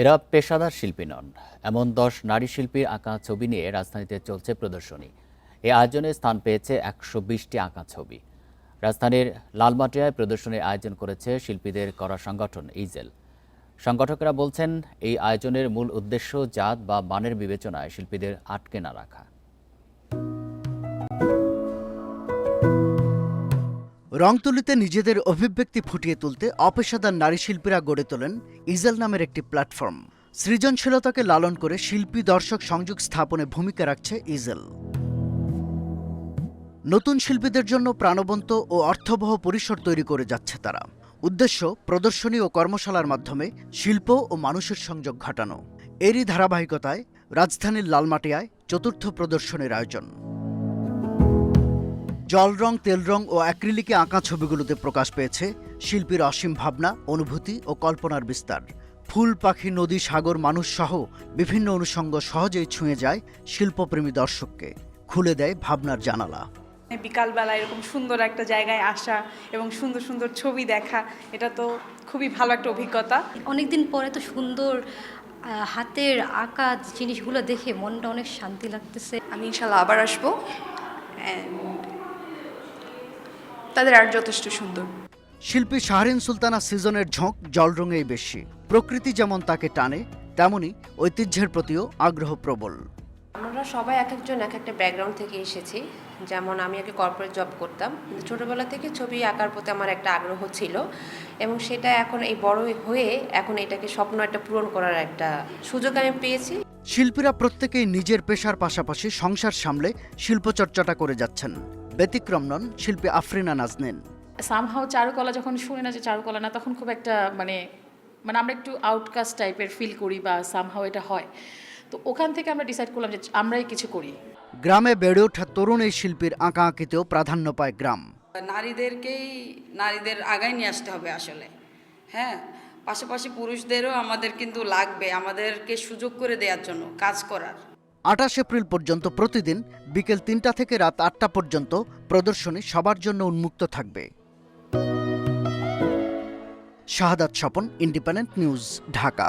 এরা পেশাদার শিল্পী নন, এমন ১০ নারী শিল্পীর আঁকা ছবি নিয়ে রাজধানীতে চলছে প্রদর্শনী। এই আয়োজনে স্থান পেয়েছে ১২০টি আঁকা ছবি। রাজধানীর লালমাটিয়ায় প্রদর্শনীর আয়োজন করেছে শিল্পীদের করা সংগঠন ইজেল। সংগঠকেরা বলছেন, এই আয়োজনের মূল উদ্দেশ্য জাত বা মানের বিবেচনায় শিল্পীদের আটকে না রাখা। রংতুলিতে নিজেদের অভিব্যক্তি ফুটিয়ে তুলতে অপেশাদার নারী শিল্পীরা গড়ে তোলেন ইজেল নামের একটি প্ল্যাটফর্ম। সৃজনশীলতাকে লালন করে শিল্পী দর্শক সংযোগ স্থাপনে ভূমিকা রাখছে ইজেল। নতুন শিল্পীদের জন্য প্রাণবন্ত ও অর্থবহ পরিসর তৈরি করে যাচ্ছে তারা। উদ্দেশ্য প্রদর্শনী ও কর্মশালার মাধ্যমে শিল্প ও মানুষের সংযোগ ঘটানো। এরই ধারাবাহিকতায় রাজধানীর লালমাটিয়ায় চতুর্থ প্রদর্শনীর আয়োজন। জল রং, তেল রং ও অ্যাক্রিলিকে আঁকা ছবিগুলোতে প্রকাশ পেয়েছে শিল্পীর অসীম ভাবনা, অনুভূতি ও কল্পনার বিস্তার। ফুল, পাখি, নদী, সাগর, মানুষ সহ বিভিন্ন অনুষঙ্গ সহজেই ছুঁয়ে যায় শিল্পপ্রেমী দর্শককে, খুলে দেয় ভাবনার জানালা। বিকালবেলা এরকম সুন্দর একটা জায়গায় আসা এবং সুন্দর সুন্দর ছবি দেখা, এটা তো খুবই ভালো একটা অভিজ্ঞতা। অনেকদিন পরে তো সুন্দর হাতের আঁকা জিনিসগুলো দেখে মনটা অনেক শান্তি লাগতেছে। আমি ইনশাল্লাহ আবার আসবো। তাদের আর্ট যথেষ্ট সুন্দর। শিল্পী শাহরিন সুলতানা সিজনের ঝোঁক জল রঙেই বেশি। প্রকৃতি যেমন তাকে টানে, তেমনি ঐতিহ্যের প্রতিও আগ্রহ প্রবল। আমরা সবাই এক একজন এক একটা ব্যাকগ্রাউন্ড থেকে এসেছি। যেমন আমি আগে কর্পোরেট জব করতাম, কিন্তু ছোটোবেলা থেকে ছবি আঁকার প্রতি আমার একটা আগ্রহ ছিল এবং সেটা এখন এই বড় হয়ে এখন এটাকে স্বপ্ন একটা পূরণ করার একটা সুযোগ আমি পেয়েছি। শিল্পীরা প্রত্যেকেই নিজের পেশার পাশাপাশি সংসার সামলে শিল্পচর্চাটা করে যাচ্ছেন। ব্যতিক্রম নন শিল্পী আফরিনা নাজনীন। সামহাও চারুকলা যখন শুনি না যে চারুকলা না, তখন খুব একটা মানে আমরা একটু আউটকাস্ট টাইপের ফিল করি বা সামহাও এটা হয়। তো ওখান থেকে আমরা ডিসাইড করলাম যে আমরাই কিছু করি। গ্রামে বেড়ে ওঠা তরুণ এই শিল্পীর আঁকা আঁকিতেও প্রাধান্য পায় গ্রাম। নারীদের আগায় নিয়ে আসতে হবে আসলে। হ্যাঁ, পাশাপাশি পুরুষদেরও আমাদের কিন্তু লাগবে, আমাদেরকে সুযোগ করে দেওয়ার জন্য কাজ করার। ২৮ এপ্রিল পর্যন্ত প্রতিদিন বিকেল ৩টা থেকে রাত ৮টা পর্যন্ত প্রদর্শনী সবার জন্য উন্মুক্ত থাকবে। শাহাদাত স্বপন, ইন্ডিপেন্ডেন্ট নিউজ, ঢাকা।